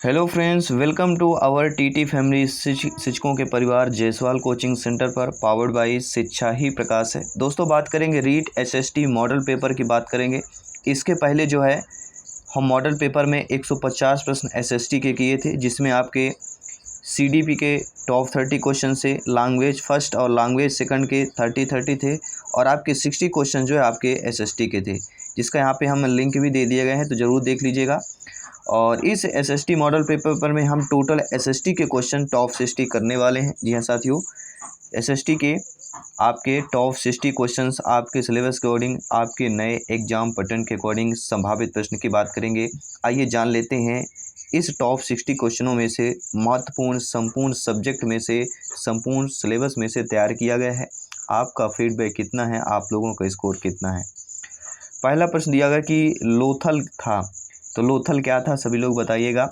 Hello friends, welcome to our TT family. शिक्षकों के परिवार जायसवाल कोचिंग सेंटर पर पावर्ड बाय शिक्षा ही प्रकाश है। दोस्तों, बात करेंगे रीट एसएसटी मॉडल पेपर की बात करेंगे। इसके पहले जो है हम मॉडल पेपर में 150 प्रश्न एसएसटी के किए थे, जिसमें आपके सीडीपी के टॉप 30 क्वेश्चन से लैंग्वेज फर्स्ट और लैंग्वेज सेकंड के 30 थे, और आपके 60 क्वेश्चन जो है आपके एसएसटी के थे, जिसका यहाँ पे हम लिंक भी दे दिए गए हैं, तो ज़रूर देख लीजिएगा। और इस एसएसटी मॉडल पेपर में हम टोटल एसएसटी के क्वेश्चन टॉप 60 करने वाले हैं। जी हाँ साथियों, एसएसटी के आपके टॉप 60 क्वेश्चंस आपके सिलेबस के अकॉर्डिंग, आपके नए एग्जाम पैटर्न के अकॉर्डिंग संभावित प्रश्न की बात करेंगे। आइए जान लेते हैं इस टॉप 60 क्वेश्चनों में से महत्वपूर्ण संपूर्ण सब्जेक्ट में से संपूर्ण सिलेबस में से तैयार किया गया है। आपका फीडबैक कितना है, आप लोगों का स्कोर कितना है। पहला प्रश्न दिया गया कि लोथल था, तो लोथल क्या था, सभी लोग बताइएगा।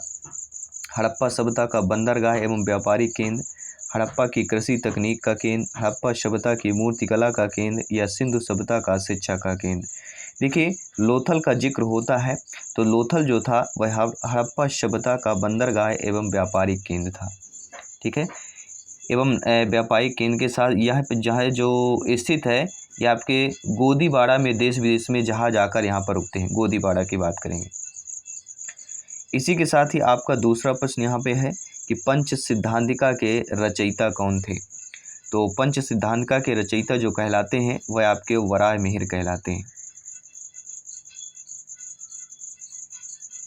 हड़प्पा सभ्यता का बंदरगाह एवं व्यापारिक केंद्र, हड़प्पा की कृषि तकनीक का केंद्र, हड़प्पा सभ्यता की मूर्तिकला का केंद्र, या सिंधु सभ्यता का शिक्षा का केंद्र। देखिए, लोथल का जिक्र होता है तो लोथल जो था वह हड़प्पा सभ्यता का बंदरगाह एवं व्यापारिक केंद्र था। ठीक है, एवं व्यापारिक केंद्र के साथ यह जहाँ जो स्थित है, यह आपके गोदीबाड़ा में देश विदेश में जहाज आकर यहाँ पर रुकते हैं। गोदीबाड़ा की बात करेंगे। इसी के साथ ही आपका दूसरा प्रश्न यहाँ पे है कि पंच सिद्धांतिका के रचयिता कौन थे। तो पंच सिद्धांतिका के रचयिता जो कहलाते हैं वह आपके वराह मिहिर कहलाते हैं।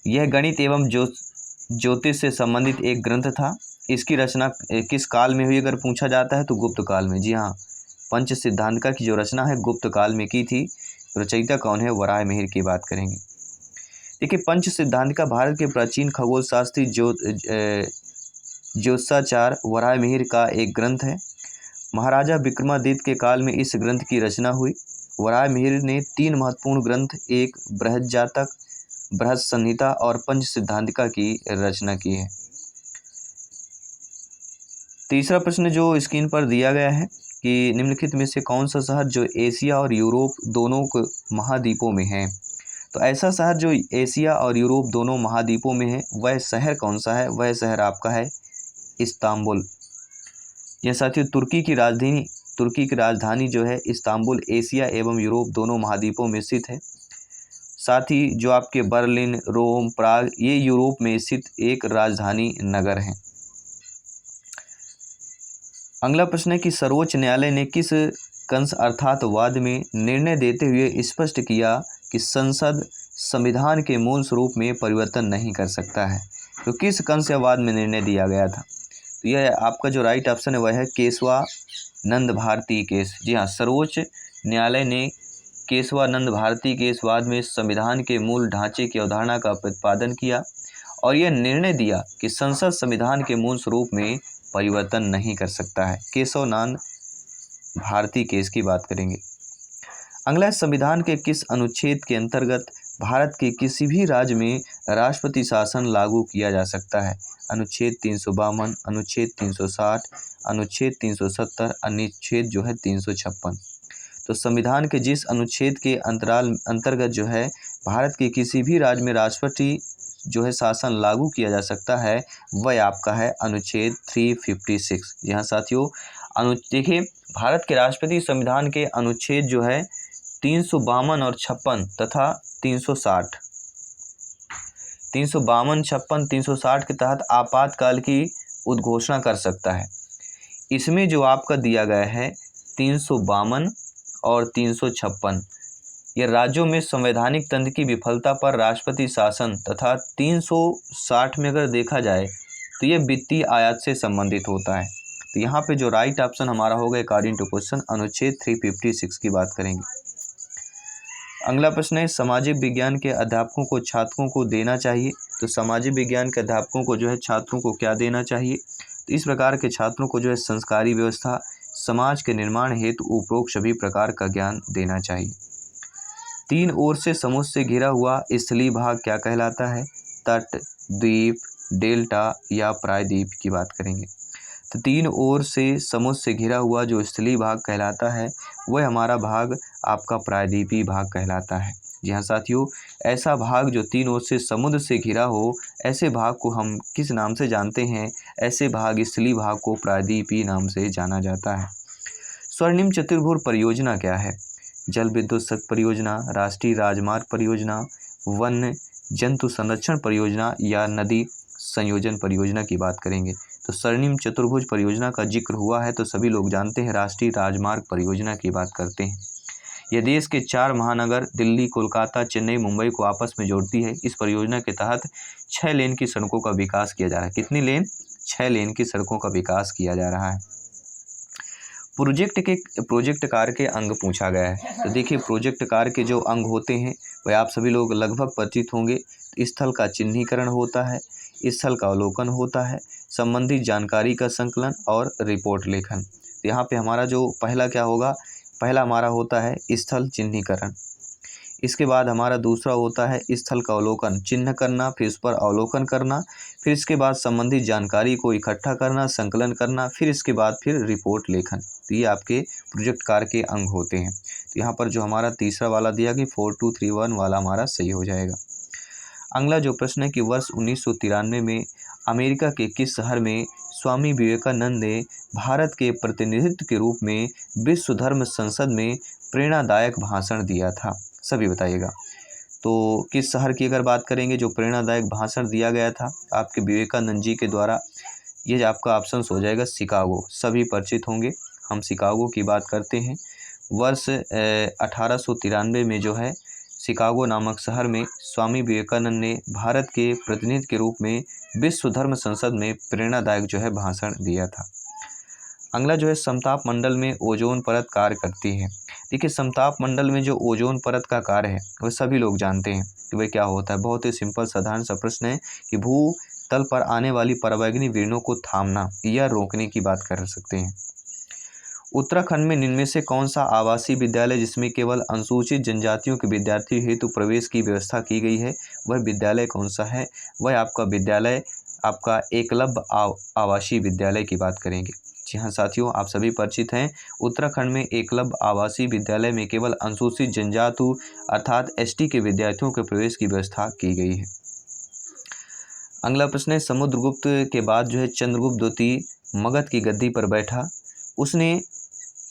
यह गणित एवं ज्योतिष से संबंधित एक ग्रंथ था। इसकी रचना किस काल में हुई अगर पूछा जाता है तो गुप्त काल में। जी हाँ, पंच सिद्धांतिका की जो रचना है गुप्त काल में की थी। रचयिता कौन है, वराह मिहिर की बात करेंगे। देखिए, पंच सिद्धांतिका भारत के प्राचीन खगोल शास्त्री ज्योतिषाचार्य वराह मिहिर का एक ग्रंथ है। महाराजा विक्रमादित्य के काल में इस ग्रंथ की रचना हुई। वराह मिहिर ने 3 महत्वपूर्ण ग्रंथ, एक बृहद जातक, बृहद संहिता और पंच सिद्धांतिका की रचना की है। तीसरा प्रश्न जो स्क्रीन पर दिया गया है कि निम्नलिखित में से कौन सा शहर जो एशिया और यूरोप दोनों महाद्वीपों में है। तो ऐसा शहर जो एशिया और यूरोप दोनों महाद्वीपों में है, वह शहर कौन सा है, वह शहर आपका है इस्तांबुल। यह साथियों तुर्की की राजधानी जो है इस्तांबुल एशिया एवं यूरोप दोनों महाद्वीपों में स्थित है। साथ ही जो आपके बर्लिन, रोम, प्राग, ये यूरोप में स्थित एक राजधानी नगर हैं। अगला प्रश्न है कि सर्वोच्च न्यायालय ने किस कंस अर्थात वाद में निर्णय देते हुए स्पष्ट किया कि संसद संविधान के मूल स्वरूप में परिवर्तन नहीं कर सकता है। तो किस कंस या वाद में निर्णय दिया गया था। तो यह आपका जो राइट ऑप्शन है वह है केशवानंद भारती केस। जी हाँ, सर्वोच्च न्यायालय ने केशवानंद भारती केस वाद में संविधान के मूल ढांचे की अवधारणा का प्रतिपादन किया और यह निर्णय दिया कि संसद संविधान के मूल स्वरूप में परिवर्तन नहीं कर सकता है। केशवानंद भारती केस की बात करेंगे। अगला, संविधान के किस अनुच्छेद के अंतर्गत भारत के किसी भी राज्य में राष्ट्रपति शासन लागू किया जा सकता है। अनुच्छेद 352, अनुच्छेद 360, अनुच्छेद 370, अनुच्छेद जो है 356। तो संविधान के जिस अनुच्छेद के अंतर्गत जो है भारत के किसी भी राज्य में राष्ट्रपति जो है शासन लागू किया जा सकता है, वह आपका है अनुच्छेद 356। यहाँ साथियों देखिए, भारत के राष्ट्रपति संविधान के अनुच्छेद जो है 352 और 56 तथा 360, 352, 56, 360 के तहत आपातकाल की उद्घोषणा कर सकता है। इसमें जो आपका दिया गया है 352 और 356, यह राज्यों में संवैधानिक तंत्र की विफलता पर राष्ट्रपति शासन तथा 360 में अगर देखा जाए तो यह वित्तीय आयात से संबंधित होता है। तो यहाँ पे जो राइट ऑप्शन हमारा होगा अकॉर्डिंग टू क्वेश्चन अनुच्छेद 356 की बात करेंगे। अगला प्रश्न है, सामाजिक विज्ञान के अध्यापकों को छात्रों को देना चाहिए। तो सामाजिक विज्ञान के अध्यापकों को जो है छात्रों को क्या देना चाहिए। तो इस प्रकार के छात्रों को जो है संस्कारी व्यवस्था, समाज के निर्माण हेतु उपरोक्त सभी प्रकार का ज्ञान देना चाहिए। 3 ओर से समुद्र से घिरा हुआ स्थलीय भाग क्या कहलाता है। तट, द्वीप, डेल्टा या प्रायद्वीप की बात करेंगे। तो 3 ओर से समुद्र से घिरा हुआ जो स्थलीय भाग कहलाता है, वह हमारा भाग आपका प्रायद्वीपीय भाग कहलाता है। जी हाँ साथियों, ऐसा भाग जो तीन ओर से समुद्र से घिरा हो, ऐसे भाग को हम किस नाम से जानते हैं? ऐसे भाग, स्थलीय भाग को प्रायद्वीपीय नाम से जाना जाता है। स्वर्णिम चतुर्भुज परियोजना क्या है? जल विद्युत शक्ति परियोजना, राष्ट्रीय राजमार्ग परियोजना, वन्य जंतु संरक्षण परियोजना या नदी संयोजन परियोजना की बात करेंगे। तो स्वर्णिम चतुर्भुज परियोजना का जिक्र हुआ है तो सभी लोग जानते हैं राष्ट्रीय राजमार्ग परियोजना की बात करते हैं। यह देश के 4 महानगर दिल्ली, कोलकाता, चेन्नई, मुंबई को आपस में जोड़ती है। इस परियोजना के तहत 6 लेन की सड़कों का विकास किया जा रहा है। कितनी लेन? 6 लेन की सड़कों का विकास किया जा रहा है। प्रोजेक्ट कार्य के अंग पूछा गया है। तो देखिए, प्रोजेक्ट कार्य के जो अंग होते हैं वह आप सभी लोग लगभग परिचित होंगे। स्थल का चिन्हीकरण होता है, स्थल का अवलोकन होता है, संबंधित जानकारी का संकलन और रिपोर्ट लेखन। तो यहाँ पे हमारा जो पहला क्या होगा? पहला हमारा होता है स्थल चिन्हीकरण। इसके बाद हमारा दूसरा होता है स्थल का अवलोकन, चिन्ह करना, फिर उस पर अवलोकन करना, फिर इसके बाद संबंधित जानकारी को इकट्ठा करना, संकलन करना, फिर इसके बाद फिर रिपोर्ट लेखन। तो ये आपके प्रोजेक्ट कार्य के अंग होते हैं। तो यहाँ पर जो हमारा तीसरा वाला दिया कि 4231 वाला हमारा सही हो जाएगा। अगला जो प्रश्न है कि वर्ष 1993 में अमेरिका के किस शहर में स्वामी विवेकानंद ने भारत के प्रतिनिधित्व के रूप में विश्व धर्म संसद में प्रेरणादायक भाषण दिया था? सभी बताइएगा। तो किस शहर की अगर बात करेंगे जो प्रेरणादायक भाषण दिया गया था आपके विवेकानंद जी के द्वारा, ये आपका ऑप्शन हो जाएगा शिकागो। सभी परिचित होंगे, हम शिकागो की बात करते हैं। वर्ष 1893 में जो है शिकागो नामक शहर में स्वामी विवेकानंद ने भारत के प्रतिनिधि के रूप में विश्व धर्म संसद में प्रेरणादायक जो है भाषण दिया था। अगला जो है समताप मंडल में ओजोन परत कार्य करती है। देखिए, समताप मंडल में जो ओजोन परत का कार्य है वह सभी लोग जानते हैं कि वह क्या होता है। बहुत ही सिंपल साधारण सा प्रश्न है कि भू तल पर आने वाली पराबैंगनी किरणों को थामना या रोकने की बात कर सकते हैं। उत्तराखंड में निम्न में से कौन सा आवासीय विद्यालय जिसमें केवल अनुसूचित जनजातियों के विद्यार्थियों हेतु प्रवेश की व्यवस्था की गई है, वह विद्यालय कौन सा है? वह आपका विद्यालय आपका एकलव्य आवासीय विद्यालय की बात करेंगे। जी हाँ साथियों, आप सभी परिचित हैं, उत्तराखंड में एकलव्य आवासीय विद्यालय में केवल अनुसूचित जनजाति अर्थात एसटी के विद्यार्थियों के प्रवेश की व्यवस्था की गई है। अगला प्रश्न है समुद्रगुप्त के बाद जो है चंद्रगुप्त द्वितीय मगध की गद्दी पर बैठा। उसने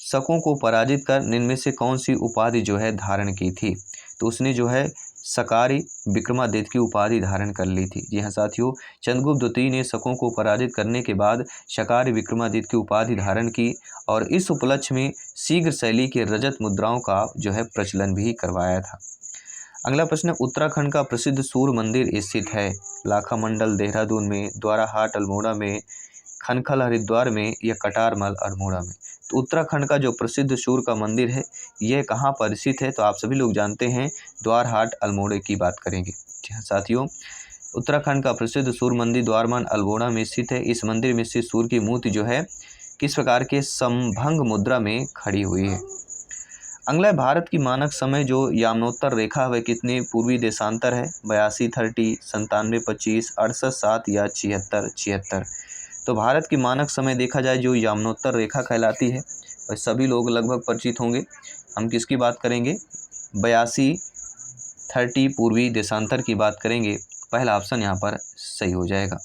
शकों को पराजित कर निम्न में से कौन सी उपाधि जो है धारण की थी? तो उसने जो है शकारी विक्रमादित्य की उपाधि धारण कर ली थी। जी हाँ साथियों, चंद्रगुप्त द्वितीय ने शकों को पराजित करने के बाद शकारी विक्रमादित्य की उपाधि धारण की और इस उपलक्ष्य में शीघ्र शैली के रजत मुद्राओं का जो है प्रचलन भी करवाया था। अगला प्रश्न, उत्तराखंड का प्रसिद्ध सूर्य मंदिर स्थित है? लाखामंडल देहरादून में, द्वाराहाट अल्मोड़ा में, खनखल हरिद्वार में या कटारमल अल्मोड़ा में? तो उत्तराखंड का जो प्रसिद्ध सूर्य का मंदिर है यह कहाँ पर स्थित है? तो आप सभी लोग जानते हैं द्वारहाट अल्मोड़ा की बात करेंगे। जी हाँ साथियों, उत्तराखंड का प्रसिद्ध सूर्य मंदिर द्वारमान अल्मोड़ा में स्थित है। इस मंदिर में स्थित सूर्य की मूर्ति जो है किस प्रकार के समभंग मुद्रा में खड़ी हुई है? अगला भारत की मानक समय जो यामनोत्तर रेखा वह कितने पूर्वी देशांतर है? 82, 30, 97, 25, 68, 7 या 76, 76? तो भारत की मानक समय देखा जाए जो यामनोत्तर रेखा कहलाती है वह सभी लोग लगभग परिचित होंगे। हम किसकी बात करेंगे? 82, 30 पूर्वी देशांतर की बात करेंगे। पहला ऑप्शन यहाँ पर सही हो जाएगा।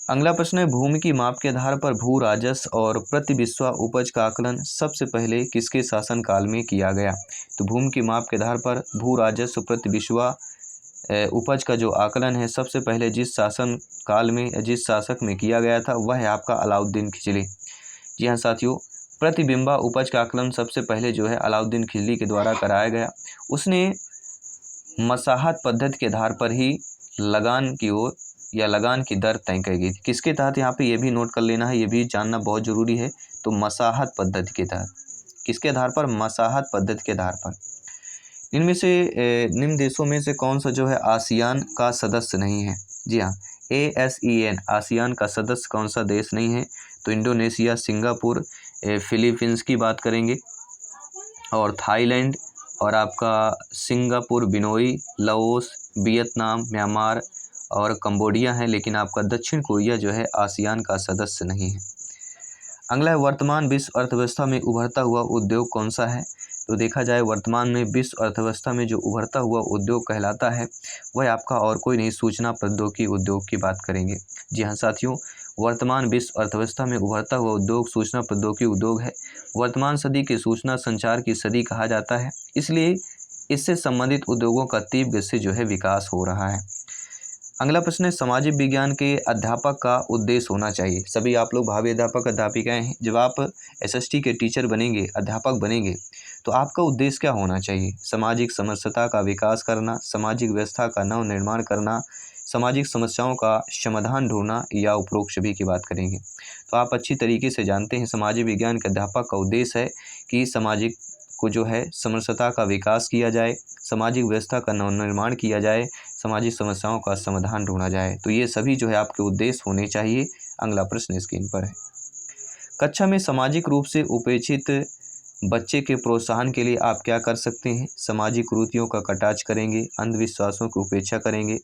अगला प्रश्न है भूमि की माप के आधार पर भू राजस्व और प्रति बिस्वा उपज का आकलन सबसे पहले किसके शासन काल में किया गया? तो भूमि की माप के आधार पर भू राजस्व प्रति बिस्वा उपज का जो आकलन है सबसे पहले जिस शासन काल में जिस शासक में किया गया था वह है आपका अलाउद्दीन खिलजी। जी हाँ साथियों, प्रतिबिंबा उपज का आकलन सबसे पहले जो है अलाउद्दीन खिलजी के द्वारा कराया गया। उसने मसाहत पद्धति के आधार पर ही लगान की ओर या लगान की दर तय की गई थी। किसके तहत? यहाँ पे ये भी नोट कर लेना है, ये भी जानना बहुत ज़रूरी है। तो मसाहत पद्धति के तहत। किसके आधार पर? मसाहत पद्धति के आधार पर। इनमें से निम्न देशों में से कौन सा जो है आसियान का सदस्य नहीं है? जी हाँ, ASEAN आसियान का सदस्य कौन सा देश नहीं है? तो इंडोनेशिया, सिंगापुर, फिलीपींस की बात करेंगे और थाईलैंड और आपका सिंगापुर, बिनोई, लाओस, वियतनाम, म्यांमार और कंबोडिया है। लेकिन आपका दक्षिण कोरिया जो है आसियान का सदस्य नहीं है। अगला है वर्तमान विश्व अर्थव्यवस्था में उभरता हुआ उद्योग कौन सा है? तो देखा जाए वर्तमान में विश्व अर्थव्यवस्था में जो उभरता हुआ उद्योग कहलाता है वह आपका और कोई नहीं, सूचना प्रौद्योगिकी उद्योग की बात करेंगे। जी हाँ साथियों, वर्तमान विश्व अर्थव्यवस्था में उभरता हुआ उद्योग सूचना प्रौद्योगिकी उद्योग है। वर्तमान सदी की सूचना संचार की सदी कहा जाता है, इसलिए इससे संबंधित उद्योगों का तीव्र गति से जो है विकास हो रहा है। अगला प्रश्न है, सामाजिक विज्ञान के अध्यापक का उद्देश्य होना चाहिए। सभी आप लोग भावी अध्यापक अध्यापिकाएं हैं, जब आप एसएसटी के टीचर बनेंगे, अध्यापक बनेंगे, तो आपका उद्देश्य क्या होना चाहिए? सामाजिक समरसता का विकास करना, सामाजिक व्यवस्था का नव निर्माण करना, सामाजिक समस्याओं का समाधान ढूंढना, या उपरोक्त सभी की बात करेंगे। तो आप अच्छी तरीके से जानते हैं सामाजिक विज्ञान के अध्यापक का उद्देश्य है कि सामाजिक को जो है समरसता का विकास किया जाए, सामाजिक व्यवस्था का नवनिर्माण किया जाए, सामाजिक समस्याओं का समाधान ढूंढा जाए। तो ये सभी जो है आपके उद्देश्य होने चाहिए। अगला प्रश्न स्क्रीन पर है, कक्षा में सामाजिक रूप से उपेक्षित बच्चे के प्रोत्साहन के लिए आप क्या कर सकते हैं? सामाजिक कुरीतियों का कटाक्ष करेंगे, अंधविश्वासों की उपेक्षा करेंगे,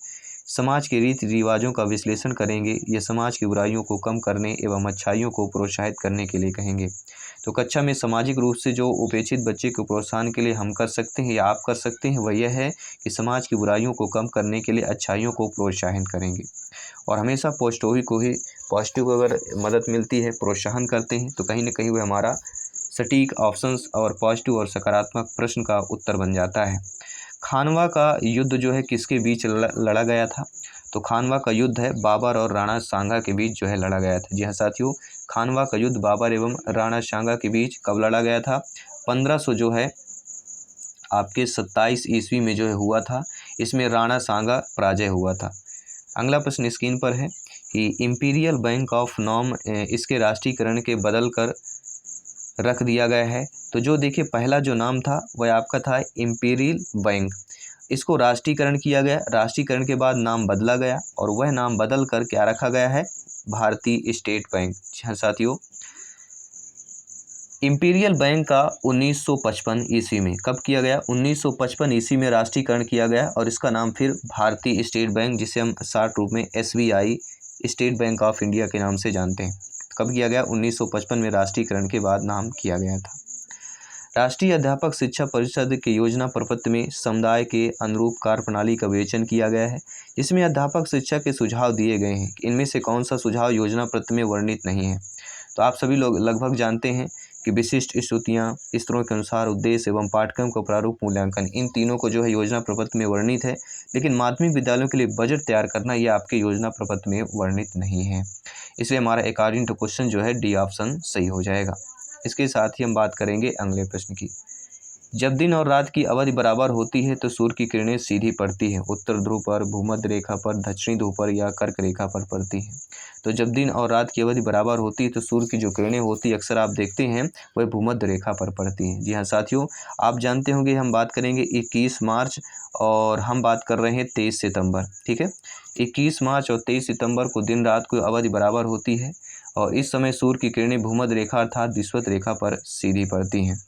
समाज के रीति रिवाजों का विश्लेषण करेंगे, या समाज की बुराइयों को कम करने एवं अच्छाइयों को प्रोत्साहित करने के लिए कहेंगे। तो कक्षा में सामाजिक रूप से जो उपेक्षित बच्चे को प्रोत्साहन के लिए हम कर सकते हैं या आप कर सकते हैं वह यह है कि समाज की बुराइयों को कम करने के लिए अच्छाइयों को प्रोत्साहित करेंगे। और हमेशा पॉजिटिव अगर मदद मिलती है, प्रोत्साहन करते हैं, तो कहीं ना कहीं वह हमारा सटीक ऑप्शंस और पॉजिटिव और सकारात्मक प्रश्न का उत्तर बन जाता है। खानवा का युद्ध जो है किसके बीच लड़ा गया था? तो खानवा का युद्ध है बाबर और राणा सांगा के बीच जो है लड़ा गया था। जी हाँ साथियों, खानवा का युद्ध बाबर एवं राणा सांगा के बीच कब लड़ा गया था? 1500 जो है आपके 27 ईस्वी में जो है हुआ था। इसमें राणा सांगा पराजय हुआ था। अगला प्रश्न स्क्रीन पर है कि इंपीरियल बैंक ऑफ नॉम इसके राष्ट्रीयकरण के बदल कर रख दिया गया है। तो जो देखिए पहला जो नाम था वह आपका था इंपीरियल बैंक, इसको राष्ट्रीयकरण किया गया। राष्ट्रीयकरण के बाद नाम बदला गया और वह नाम बदल कर क्या रखा गया है? भारतीय स्टेट बैंक। हाँ साथियों, इंपीरियल बैंक का 1955 ईस्वी में कब किया गया? 1955 ईस्वी में राष्ट्रीयकरण किया गया और इसका नाम फिर भारतीय स्टेट बैंक, जिसे हम शॉर्ट रूप में SBI state bank of India के नाम से जानते हैं, कब किया गया? 1955 में राष्ट्रीयकरण के बाद नाम किया गया था। राष्ट्रीय अध्यापक शिक्षा परिषद के योजना प्रपत्र में समुदाय के अनुरूप कार्य प्रणाली का विवेचन किया गया है। इसमें अध्यापक शिक्षा के सुझाव दिए गए हैं। इनमें से कौन सा सुझाव योजना पत्र में वर्णित नहीं है? तो आप सभी लोग लगभग जानते हैं कि विशिष्ट स्तुतियाँ, स्तरों के अनुसार उद्देश्य एवं पाठ्यक्रम का प्रारूप मूल्यांकन, इन तीनों को जो है योजना प्रपत्र में वर्णित है। लेकिन माध्यमिक विद्यालयों के लिए बजट तैयार करना यह आपके योजना प्रपत्र में वर्णित नहीं है। इसलिए हमारा अकॉर्डिंग टू क्वेश्चन जो है डी ऑप्शन सही हो जाएगा। इसके साथ ही हम बात करेंगे अगले प्रश्न की। जब दिन और रात की अवधि बराबर होती है तो सूर्य की किरणें सीधी पड़ती है, उत्तर ध्रुव पर, भूमध्य रेखा पर, दक्षिणी ध्रुव पर या कर्क रेखा पर पड़ती है। तो जब दिन और रात की अवधि बराबर होती है तो सूर्य की जो किरणें होती है अक्सर आप देखते हैं वह भूमध्य रेखा पर पड़ती हैं। जी हाँ साथियों, आप जानते होंगे हम बात करेंगे 21 मार्च और हम बात कर रहे हैं 23 सितंबर। ठीक है, 21 मार्च और 23 सितंबर को दिन रात की अवधि बराबर होती है और इस समय सूर्य की किरणें भूमध्य रेखा अर्थात विषुवत रेखा पर सीधी पड़ती हैं।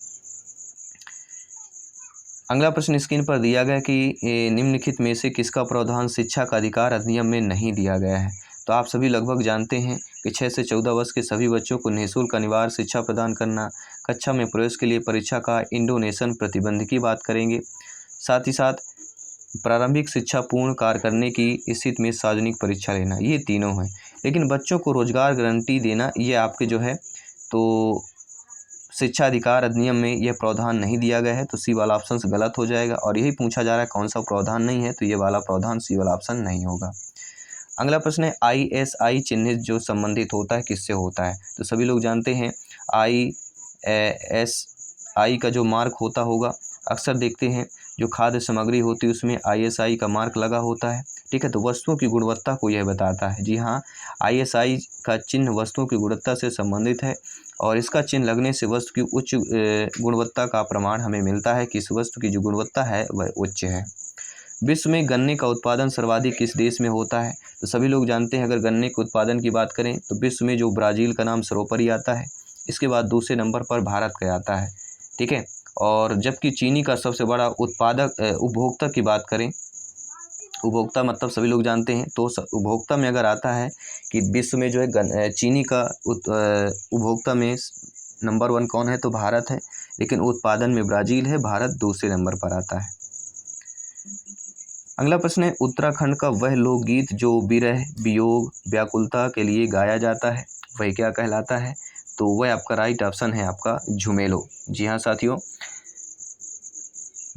अगला प्रश्न स्क्रीन पर दिया गया कि निम्नलिखित में से किसका प्रावधान शिक्षा का अधिकार अधिनियम में नहीं दिया गया है? तो आप सभी लगभग जानते हैं कि 6 से 14 वर्ष के सभी बच्चों को निःशुल्क अनिवार्य शिक्षा प्रदान करना, कक्षा में प्रवेश के लिए परीक्षा का इंडोनेशन प्रतिबंध की बात करेंगे, साथ ही साथ प्रारंभिक शिक्षा पूर्ण कार्य करने की स्थिति में सार्वजनिक परीक्षा लेना, ये तीनों हैं। लेकिन बच्चों को रोजगार गारंटी देना ये आपके जो है तो शिक्षा अधिकार अधिनियम में यह प्रावधान नहीं दिया गया है। तो सी वाला ऑप्शन गलत हो जाएगा और यही पूछा जा रहा है कौन सा प्रावधान नहीं है, तो ये वाला प्रावधान सी वाला ऑप्शन नहीं होगा। अगला प्रश्न है ISI चिन्हित जो संबंधित होता है किससे होता है? तो सभी लोग जानते हैं ISI का जो मार्क होता होगा, अक्सर देखते हैं जो खाद्य सामग्री होती है उसमें ISI का मार्क लगा होता है। ठीक है, तो वस्तुओं की गुणवत्ता को यह बताता है। जी हाँ, ISI का चिन्ह वस्तुओं की गुणवत्ता से संबंधित है और इसका चिन्ह लगने से वस्तु की उच्च गुणवत्ता का प्रमाण हमें मिलता है कि इस वस्तु की जो गुणवत्ता है वह उच्च है। विश्व में गन्ने का उत्पादन सर्वाधिक किस देश में होता है? तो सभी लोग जानते हैं अगर गन्ने के उत्पादन की बात करें तो विश्व में जो ब्राज़ील का नाम सर्वोपरि आता है, इसके बाद दूसरे नंबर पर भारत का आता है। ठीक है, और जबकि चीनी का सबसे बड़ा उपभोक्ता की बात करें, उपभोक्ता मतलब सभी लोग जानते हैं, तो उपभोक्ता में अगर आता है कि विश्व में जो है चीनी का उपभोक्ता में नंबर 1 कौन है? तो भारत है। लेकिन उत्पादन में ब्राज़ील है, भारत दूसरे नंबर पर आता है। अगला प्रश्न है, उत्तराखंड का वह लोकगीत जो विरह, वियोग, व्याकुलता के लिए गाया जाता है, वह क्या कहलाता है? तो वह आपका राइट ऑप्शन है आपका झुमेलो। जी हाँ साथियों,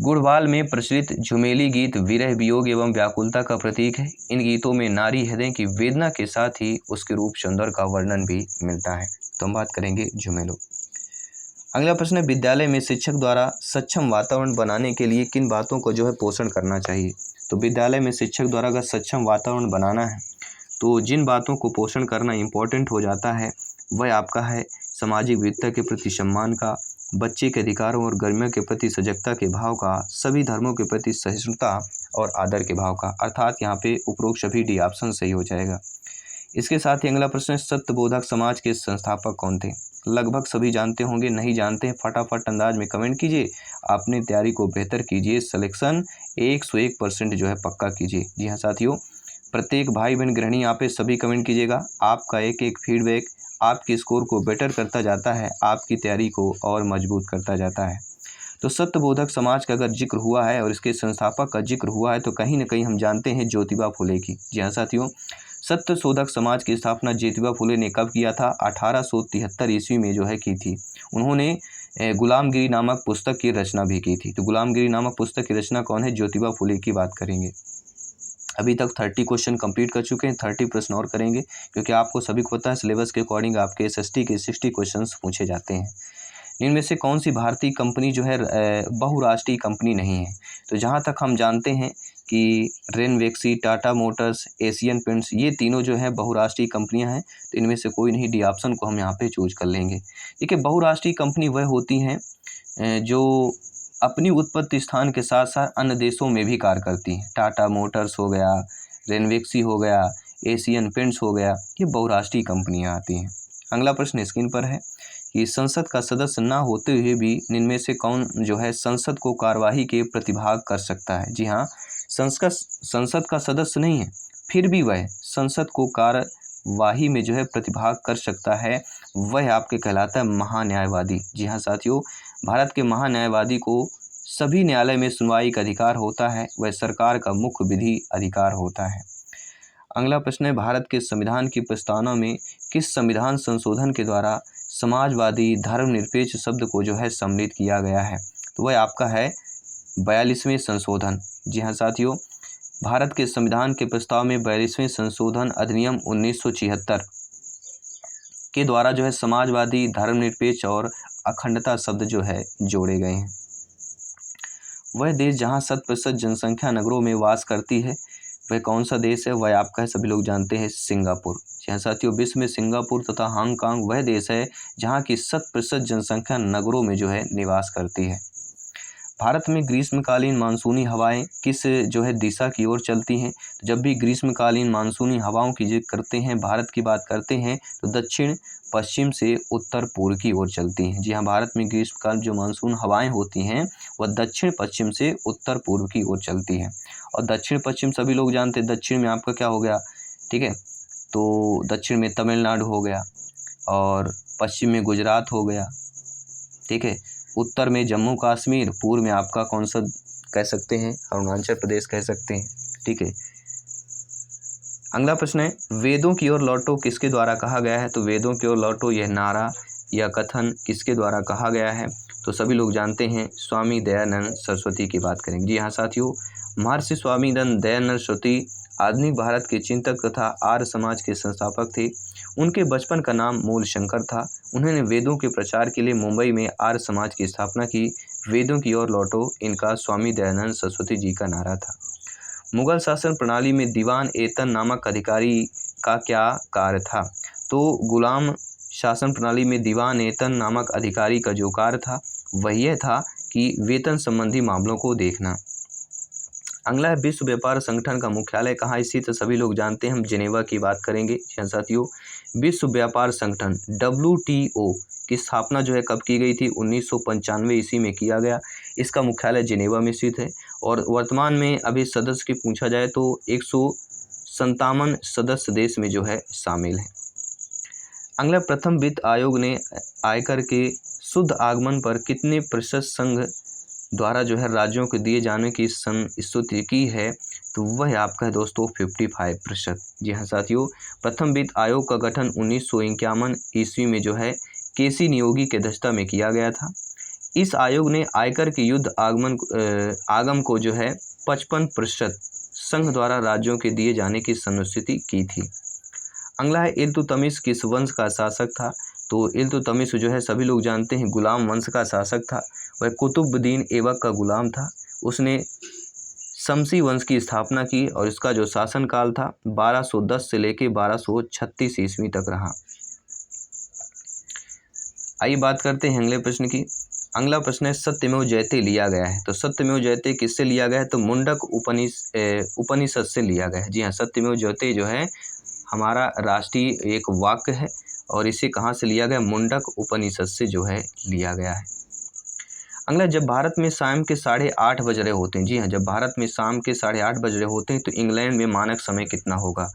गुणवाल में प्रचलित झुमेली गीत विरह, वियोग एवं व्याकुलता का प्रतीक है। इन गीतों में नारी हृदय की वेदना के साथ ही उसके रूप सौंदर्य का वर्णन भी मिलता है। तो हम बात करेंगे झुमेलो। अगला प्रश्न है, विद्यालय में शिक्षक द्वारा सक्षम वातावरण बनाने के लिए किन बातों को जो है पोषण करना चाहिए? तो विद्यालय में शिक्षक द्वारा अगर सक्षम वातावरण बनाना है तो जिन बातों को पोषण करना इम्पोर्टेंट हो जाता है वह आपका है सामाजिक विविधता के प्रति सम्मान का, बच्चे के अधिकारों और गरिमा के प्रति सजगता के भाव का, सभी धर्मों के प्रति सहिष्णुता और आदर के भाव का। अर्थात यहाँ पे उपरोक्त सभी डी ऑप्शन सही हो जाएगा। इसके साथ ही अगला प्रश्न है, सत्यबोधक समाज के संस्थापक कौन थे? लगभग सभी जानते होंगे, नहीं जानते हैं फटाफट अंदाज में कमेंट कीजिए। अपनी तैयारी को बेहतर कीजिए, सिलेक्शन 101% जो है पक्का कीजिए। जी हाँ साथियों, प्रत्येक भाई बहन गृहिणी यहाँ पे सभी कमेंट कीजिएगा। आपका एक एक फीडबैक आपके स्कोर को बेटर करता जाता है, आपकी तैयारी को और मजबूत करता जाता है। तो सत्यबोधक समाज का अगर जिक्र हुआ है और इसके संस्थापक का जिक्र हुआ है तो कहीं ना कहीं हम जानते हैं ज्योतिबा फुले की। जी हाँ साथियों, सत्यशोधक समाज की स्थापना ज्योतिबा फुले ने कब किया था? 1873 ईस्वी में जो है की थी। उन्होंने गुलामगिरी नामक पुस्तक की रचना भी की थी। तो गुलामगिरी नामक पुस्तक की रचना कौन है? ज्योतिबा फुले की बात करेंगे। अभी तक 30 क्वेश्चन कंप्लीट कर चुके हैं, 30 प्रश्न और करेंगे क्योंकि आपको सभी को पता है सिलेबस के अकॉर्डिंग आपके एसएसटी के 60 क्वेश्चंस पूछे जाते हैं। इनमें से कौन सी भारतीय कंपनी जो है बहुराष्ट्रीय कंपनी नहीं है? तो जहाँ तक हम जानते हैं कि रेनवेक्सी, टाटा मोटर्स, एशियन पेंट्स, ये तीनों जो है बहुराष्ट्रीय कंपनियां हैं। तो इनमें से कोई नहीं, डी ऑप्शन को हम यहाँ पे चूज कर लेंगे। देखिए, बहुराष्ट्रीय कंपनी वह होती हैं जो अपनी उत्पत्ति स्थान के साथ साथ अन्य देशों में भी कार्य करती हैं। टाटा मोटर्स हो गया, रेनवेक्सी हो गया, एशियन पेंट्स हो गया, ये बहुराष्ट्रीय कंपनियां आती हैं। अगला प्रश्न स्क्रीन पर है कि संसद का सदस्य ना होते हुए भी इनमें से कौन जो है संसद को कार्यवाही के प्रतिभाग कर सकता है? जी हाँ, संसद का सदस्य नहीं है फिर भी वह संसद को कार्यवाही में जो है प्रतिभाग कर सकता है, वह आपके कहलाता है महान्यायवादी। जी हाँ साथियों, भारत के महान्यायवादी को सभी न्यायालय में सुनवाई का अधिकार होता है, वह सरकार का मुख्य विधि अधिकार होता है। अगला प्रश्न है, भारत के संविधान की प्रस्तावना में किस संविधान संशोधन के द्वारा समाजवादी धर्मनिरपेक्ष शब्द को जो है सम्मिलित किया गया है? तो वह आपका है 42वें संशोधन। जी हाँ साथियों, भारत के संविधान के प्रस्ताव में 42वें संशोधन अधिनियम 1976 के द्वारा जो है समाजवादी, धर्मनिरपेक्ष और अखंडता शब्द जो है जोड़े गए हैं। वह देश जहां 100% जनसंख्या नगरों में वास करती है वह कौन सा देश है? वह आपका है, सभी लोग जानते हैं, सिंगापुर। जी हाँ साथियों, विश्व में सिंगापुर तथा हांगकांग वह देश है जहां की 100% जनसंख्या नगरों में जो है निवास करती है। भारत में ग्रीष्मकालीन मानसूनी हवाएं किस जो है दिशा की ओर चलती हैं? तो जब भी ग्रीष्मकालीन मानसूनी हवाओं की जिक्र करते हैं, भारत की बात करते हैं, तो दक्षिण पश्चिम से उत्तर पूर्व की ओर चलती हैं। जी हाँ, भारत में ग्रीष्मकाल जो मानसून हवाएं होती हैं वह दक्षिण पश्चिम से उत्तर पूर्व की ओर चलती हैं। और दक्षिण पश्चिम सभी लोग जानते हैं, दक्षिण में आपका क्या हो गया, ठीक है, तो दक्षिण में तमिलनाडु हो गया और पश्चिम में गुजरात हो गया, ठीक है, उत्तर में जम्मू कश्मीर, पूर्व में आपका कौन सा कह सकते हैं, अरुणाचल प्रदेश कह सकते हैं, ठीक है। अगला प्रश्न है, वेदों की ओर लौटो किसके द्वारा कहा गया है? तो वेदों की ओर लौटो यह नारा या कथन किसके द्वारा कहा गया है? तो सभी लोग जानते हैं, स्वामी दयानंद सरस्वती की बात करेंगे। जी हाँ साथियों, महर्षि स्वामी दयानंद सरस्वती आधुनिक भारत के चिंतक तथा आर्य समाज के संस्थापक थे। उनके बचपन का नाम मूल शंकर था। उन्होंने वेदों के प्रचार के लिए मुंबई में आर्य समाज की स्थापना की। वेदों की ओर लौटो इनका स्वामी दयानंद सरस्वती जी का नारा था। मुगल शासन प्रणाली में दीवान एतन नामक अधिकारी का क्या कार्य था? तो गुलाम शासन प्रणाली में दीवान एतन नामक अधिकारी का जो कार्य था वह यह था कि वेतन संबंधी मामलों को देखना। अगला है, विश्व व्यापार संगठन का मुख्यालय कहाँ स्थित है? सभी लोग जानते हैं, हम जिनेवा की बात करेंगे। जी साथियों, विश्व व्यापार संगठन WTO की स्थापना जो है कब की गई थी? 1995 ईस्वी में किया गया। इसका मुख्यालय जिनेवा में स्थित है और वर्तमान में अभी सदस्य की पूछा जाए तो 157 सदस्य देश में जो है शामिल है। अगला, प्रथम वित्त आयोग ने आयकर के शुद्ध आगमन पर कितने प्रतिशत संघ द्वारा जो है राज्यों को दिए जाने की स्तुति की है, तो वह आपका है दोस्तों 55%। जी हाँ साथियों, प्रथम वित्त आयोग का गठन 1951 ईस्वी में जो है केसी नियोगी के अध्यक्षता में किया गया था। इस आयोग ने आयकर के युद्ध आगम को जो है 55% संघ द्वारा राज्यों के दिए जाने की सुनिश्चित की थी। अगला है इल्तुतमिश किस वंश का शासक था, तो इल्तुतमिश जो है सभी लोग जानते हैं गुलाम वंश का शासक था। वह कुतुबुद्दीन ऐबक का गुलाम था। उसने शमसी वंश की स्थापना की और इसका जो शासनकाल था 1210 से लेकर 1236 ईस्वी तक रहा। आइए बात करते हैं अगले प्रश्न की। अगला प्रश्न है सत्यमेव जयते लिया गया है, तो सत्यमेव जयते किससे लिया गया है, तो मुंडक उपनिषद से लिया गया है। जी हाँ, सत्यमेव जयते जो है हमारा राष्ट्रीय एक वाक्य है और इसे कहाँ से लिया गया, मुंडक उपनिषद से जो है लिया गया है। अगला, जब भारत में शाम के 8:30 बज रहे होते हैं, जी हाँ, जब भारत में शाम के 8:30 बज रहे होते हैं तो इंग्लैंड में मानक समय कितना होगा,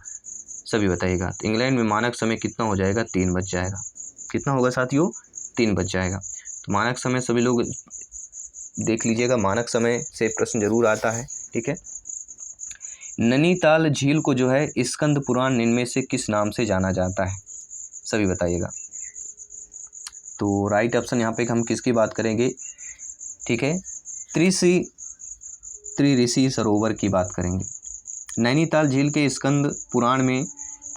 सभी बताइएगा। तो इंग्लैंड में मानक समय कितना हो जाएगा, 3 बज जाएगा। कितना होगा साथियों, 3 बज जाएगा। तो मानक समय सभी लोग देख लीजिएगा, मानक समय से प्रश्न जरूर आता है, ठीक है। नैनीताल झील को जो है स्कंद पुराण इनमें से किस नाम से जाना जाता है, सभी बताइएगा। तो राइट ऑप्शन यहाँ पे हम किसकी बात करेंगे, ठीक है, त्रिऋषि सरोवर की बात करेंगे। नैनीताल झील के स्कंद पुराण में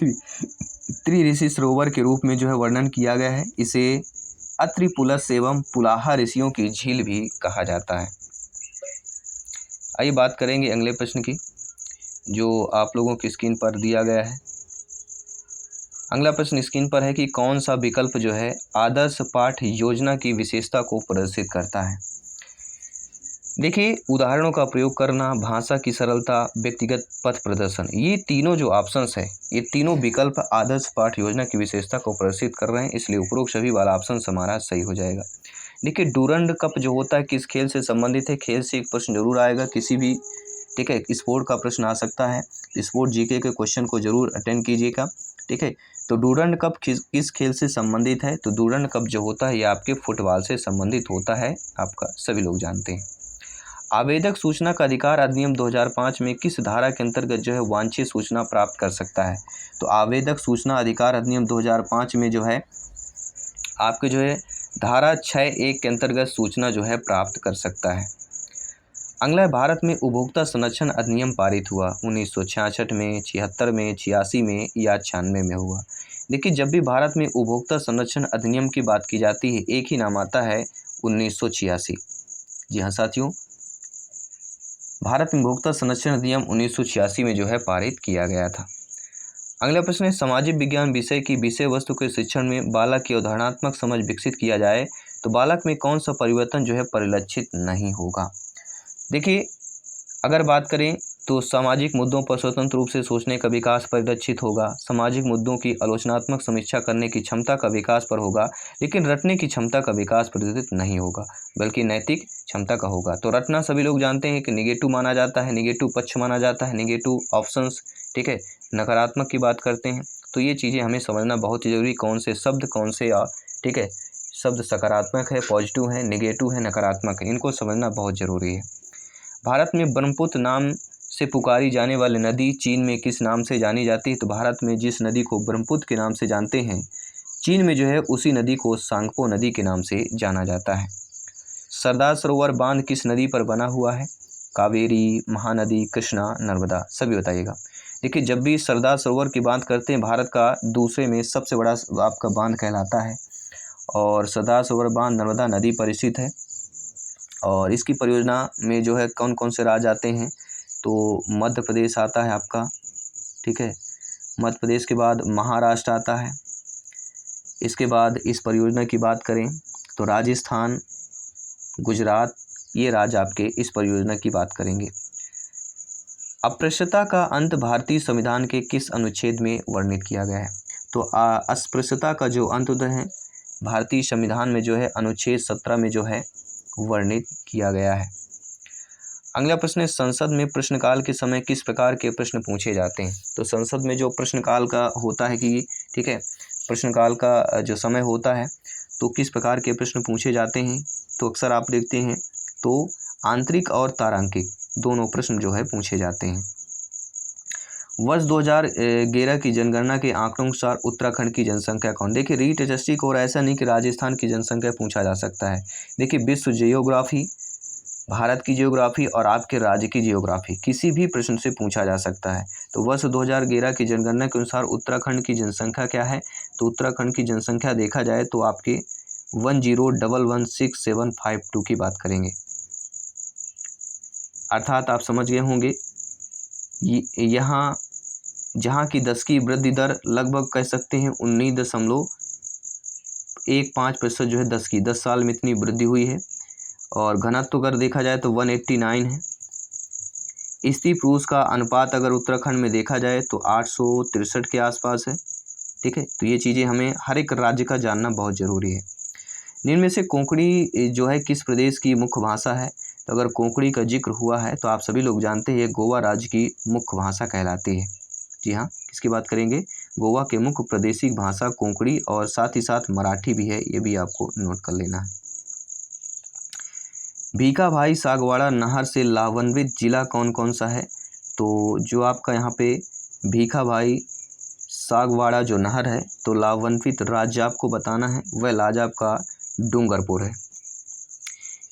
त्रिऋषि सरोवर के रूप में जो है वर्णन किया गया है। इसे अत्रि पुलस एवं पुलाहा ऋषियों की झील भी कहा जाता है। आइए बात करेंगे अगले प्रश्न की, जो आप लोगों की स्क्रीन पर दिया गया है। अगला प्रश्न स्क्रीन पर है कि कौन सा विकल्प जो है आदर्श पाठ योजना की विशेषता को प्रदर्शित करता है। देखिए, उदाहरणों का प्रयोग करना, भाषा की सरलता, व्यक्तिगत पथ प्रदर्शन, ये तीनों जो ऑप्शंस है, ये तीनों विकल्प आदर्श पाठ योजना की विशेषता को प्रदर्शित कर रहे हैं, इसलिए उपरोक्त सभी वाला ऑप्शन हमारा सही हो जाएगा। देखिए, डूरंड कप जो होता है किस खेल से संबंधित है, खेल से एक प्रश्न जरूर आएगा, किसी भी, ठीक है, स्पोर्ट का प्रश्न आ सकता है। स्पोर्ट जीके के क्वेश्चन को जरूर अटेंड कीजिएगा, ठीक है। तो डूरंड कप किस खेल से संबंधित है, तो डूरंड कप जो होता है ये आपके फुटबॉल से संबंधित होता है, आपका सभी लोग जानते हैं। आवेदक सूचना का अधिकार अधिनियम 2005 में किस धारा के अंतर्गत जो है वांछित सूचना प्राप्त कर सकता है, तो आवेदक सूचना अधिकार अधिनियम 2005 में जो है आपके जो है धारा 6(1) के अंतर्गत सूचना जो है प्राप्त कर सकता है। अगला, भारत में उपभोक्ता संरक्षण अधिनियम पारित हुआ 1966 में, 76 में, 86 में या 96 में हुआ। देखिए, जब भी भारत में उपभोक्ता संरक्षण अधिनियम की बात की जाती है एक ही नाम आता है, 1986। जी हाँ साथियों, भारत में उपभोक्ता संरक्षण अधिनियम 1986 में जो है पारित किया गया था। अगला प्रश्न है सामाजिक विज्ञान विषय की विषय वस्तु के शिक्षण में बालक की अवधारणात्मक समझ विकसित किया जाए तो बालक में कौन सा परिवर्तन जो है परिलक्षित नहीं होगा। देखिए, अगर बात करें तो सामाजिक मुद्दों पर स्वतंत्र रूप से सोचने का विकास परिलक्षित होगा, सामाजिक मुद्दों की आलोचनात्मक समीक्षा करने की क्षमता का विकास पर होगा, लेकिन रटने की क्षमता का विकास परिलक्षित नहीं होगा, बल्कि नैतिक क्षमता का होगा। तो रटना सभी लोग जानते हैं कि निगेटिव माना जाता है, निगेटिव पक्ष माना जाता है, निगेटिव ऑप्शंस, ठीक है, नकारात्मक की बात करते हैं। तो ये चीज़ें हमें समझना बहुत ही जरूरी, कौन से शब्द कौन से, ठीक है, शब्द सकारात्मक है, पॉजिटिव है, निगेटिव है, नकारात्मक है, इनको समझना बहुत ज़रूरी है। भारत में ब्रह्मपुत्र नाम से पुकारी जाने वाली नदी चीन में किस नाम से जानी जाती है, तो भारत में जिस नदी को ब्रह्मपुत्र के नाम से जानते हैं, चीन में जो है उसी नदी को सांगपो नदी के नाम से जाना जाता है। सरदार सरोवर बांध किस नदी पर बना हुआ है, कावेरी, महानदी, कृष्णा, नर्मदा, सभी बताइएगा। देखिए, जब भी सरदार सरोवर की बात करते हैं, भारत का दूसरे में सबसे बड़ा आपका बांध कहलाता है और सरदार सरोवर बांध नर्मदा नदी पर स्थित है। और इसकी परियोजना में जो है कौन कौन से राज्य आते हैं, तो मध्य प्रदेश आता है आपका, ठीक है, मध्य प्रदेश के बाद महाराष्ट्र आता है। इसके बाद इस परियोजना की बात करें तो राजस्थान, गुजरात, ये राज्य आपके इस परियोजना की बात करेंगे। अस्पृश्यता का अंत भारतीय संविधान के किस अनुच्छेद में वर्णित किया गया है, तो अस्पृश्यता का जो अंत है भारतीय संविधान में जो है अनुच्छेद 17 में जो है वर्णित किया गया है। अगला प्रश्न है संसद में प्रश्नकाल के समय किस प्रकार के प्रश्न पूछे जाते हैं, तो संसद में जो प्रश्नकाल का होता है कि, ठीक है, प्रश्नकाल का जो समय होता है तो किस प्रकार के प्रश्न पूछे जाते हैं, तो अक्सर आप देखते हैं तो आंतरिक और तारांकिक दोनों प्रश्न जो है पूछे जाते हैं। वर्ष 2011 की जनगणना के आंकड़ों के अनुसार उत्तराखंड की जनसंख्या कौन। देखिए रीट एसएसटी को, और ऐसा नहीं कि राजस्थान की जनसंख्या पूछा जा सकता है। देखिए विश्व जियोग्राफी, भारत की जियोग्राफी और आपके राज्य की जियोग्राफी किसी भी प्रश्न से पूछा जा सकता है। तो वर्ष 2011 की जनगणना के अनुसार उत्तराखंड की जनसंख्या क्या है, तो उत्तराखंड की जनसंख्या देखा जाए तो आपके 10,116752 की बात करेंगे। अर्थात आप समझ गए होंगे यहाँ जहाँ की 10 की वृद्धि दर लगभग कह सकते हैं 19.15% जो है 10 साल में इतनी वृद्धि हुई है। और घनत्व अगर देखा जाए तो 189 है। स्त्री पुरुष का अनुपात अगर उत्तराखंड में देखा जाए तो 863 के आसपास है। ठीक है, तो ये चीज़ें हमें हर एक राज्य का जानना बहुत ज़रूरी है। निम्न में से कोंकणी जो है किस प्रदेश की मुख्य भाषा है, तो अगर कोंकणी का जिक्र हुआ है तो आप सभी लोग जानते हैं गोवा राज्य की मुख्य भाषा कहलाती है। जी हाँ, किसकी बात करेंगे, गोवा के मुख्य प्रादेशिक भाषा कोंकणी और साथ ही साथ मराठी भी है, ये भी आपको नोट कर लेना है। भीखाभाई सागवाड़ा नहर से लाभान्वित जिला कौन कौन सा है, तो जो आपका यहाँ पे भीखाभाई सागवाड़ा जो नहर है तो लाभान्वित राज्य आपको बताना है, वह राज्य आपका डूंगरपुर है।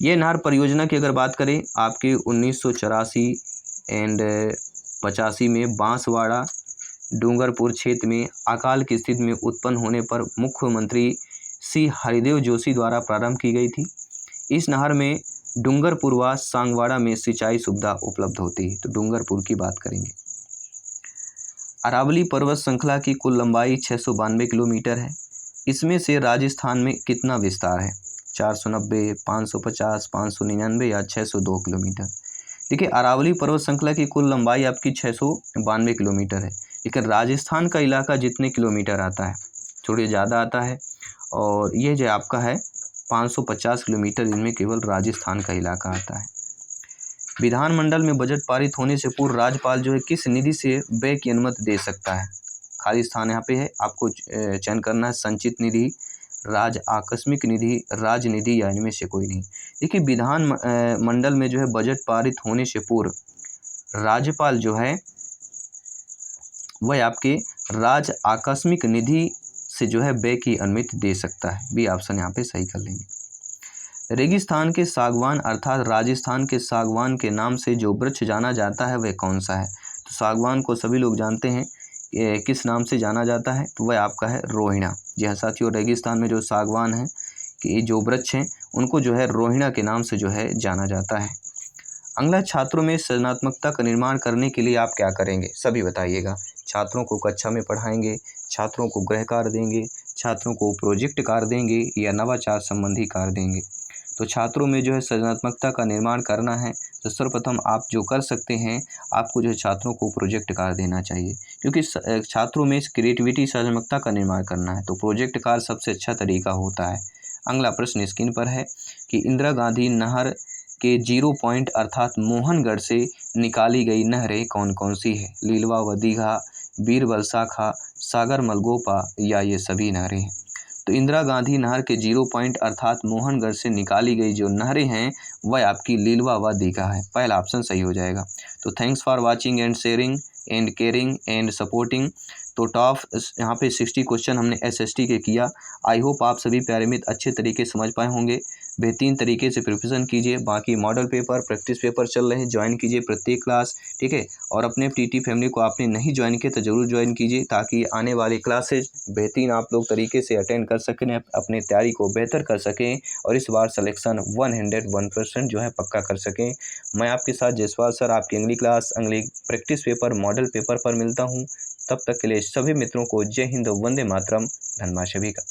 ये नहर परियोजना की अगर बात करें आपके 1984 एंड 85 में बांसवाड़ा डूंगरपुर क्षेत्र में अकाल की स्थिति में उत्पन्न होने पर मुख्यमंत्री श्री हरिदेव जोशी द्वारा प्रारंभ की गई थी। इस नहर में डूंगरपुर व सांगवाड़ा में सिंचाई सुविधा उपलब्ध होती है, तो डूंगरपुर की बात करेंगे। अरावली पर्वत श्रृंखला की कुल लंबाई 692 किलोमीटर है। इसमें से राजस्थान में कितना विस्तार है, 490, 550, 599 या 602 किलोमीटर। देखिए अरावली पर्वत श्रृंखला की कुल लंबाई आपकी 692 किलोमीटर है, लेकिन राजस्थान का इलाका जितने किलोमीटर आता है थोड़ी ज़्यादा आता है, और ये जो आपका है 550 किलोमीटर, इनमें केवल राजस्थान का इलाका आता है। विधानमंडल में बजट पारित होने से पूर्व राज्यपाल जो है किस निधि से व्यय की अनुमति दे सकता है, खाली स्थान यहाँ पे है, आपको चयन करना है संचित निधि, राज्य आकस्मिक निधि, राज्य निधि या इनमें से कोई नहीं। देखिए विधान मंडल में जो है बजट पारित होने से पूर्व राज्यपाल जो है वह आपके राज्य आकस्मिक निधि से जो है व्यय की अनुमति दे सकता है, बी ऑप्शन यहाँ पे सही कर लेंगे। रेगिस्तान के सागवान अर्थात राजस्थान के सागवान के नाम से जो वृक्ष जाना जाता है वह कौन सा है, तो सागवान को सभी लोग जानते हैं किस नाम से जाना जाता है, तो वह आपका है रोहिणा। जी हाँ साथियों, रेगिस्तान में जो सागवान है कि जो वृक्ष हैं उनको जो है रोहिणा के नाम से जो है जाना जाता है। अगला, छात्रों में सृजनात्मकता का निर्माण करने के लिए आप क्या करेंगे, सभी बताइएगा। छात्रों को कक्षा में पढ़ाएंगे, छात्रों को गृह कार्य देंगे, छात्रों को प्रोजेक्ट कार्य देंगे या नवाचार संबंधी कार्य देंगे। तो छात्रों में जो है सृजनात्मकता का निर्माण करना है तो सर्वप्रथम आप जो कर सकते हैं, आपको जो है छात्रों को प्रोजेक्ट कार्य देना चाहिए, क्योंकि छात्रों में क्रिएटिविटी सृजनात्मकता का निर्माण करना है तो प्रोजेक्ट कार्य सबसे अच्छा तरीका होता है। अगला प्रश्न स्क्रीन पर है कि इंदिरा गांधी नहर के 0 पॉइंट अर्थात मोहनगढ़ से निकाली गई नहरें कौन कौन सी है, लीलवा व दीघा, बीरबल शाखा, सागर मलगोपा या ये सभी नहरें हैं। तो इंदिरा गांधी नहर के 0 पॉइंट अर्थात मोहनगढ़ से निकाली गई जो नहरें हैं वह आपकी लीलवा व दीघा है, पहला ऑप्शन सही हो जाएगा। तो thanks for watching and sharing and caring and supporting. तो टॉप यहाँ पे 60 क्वेश्चन हमने एसएसटी के किया। आई होप आप सभी प्यारे मित्र अच्छे तरीके से समझ पाए होंगे। बेहतरीन तरीके से प्रिपरेशन कीजिए। बाकी मॉडल पेपर, प्रैक्टिस पेपर चल रहे हैं, ज्वाइन कीजिए प्रत्येक क्लास, ठीक है। और अपने टीटी फैमिली को आपने नहीं ज्वाइन किया तो ज़रूर ज्वाइन कीजिए, ताकि आने वाली क्लासेज बेहतरीन आप लोग तरीके से अटेंड कर सकें, अपने तैयारी को बेहतर कर सकें और इस बार सिलेक्शन 101% जो है पक्का कर सकें। मैं आपके साथ जयसवाल सर आपकी अगली क्लास, अगली प्रैक्टिस पेपर, मॉडल पेपर पर मिलता हूँ। तब तक के लिए सभी मित्रों को जय हिंद, वंदे मातरम, धन्यवाद सभी का।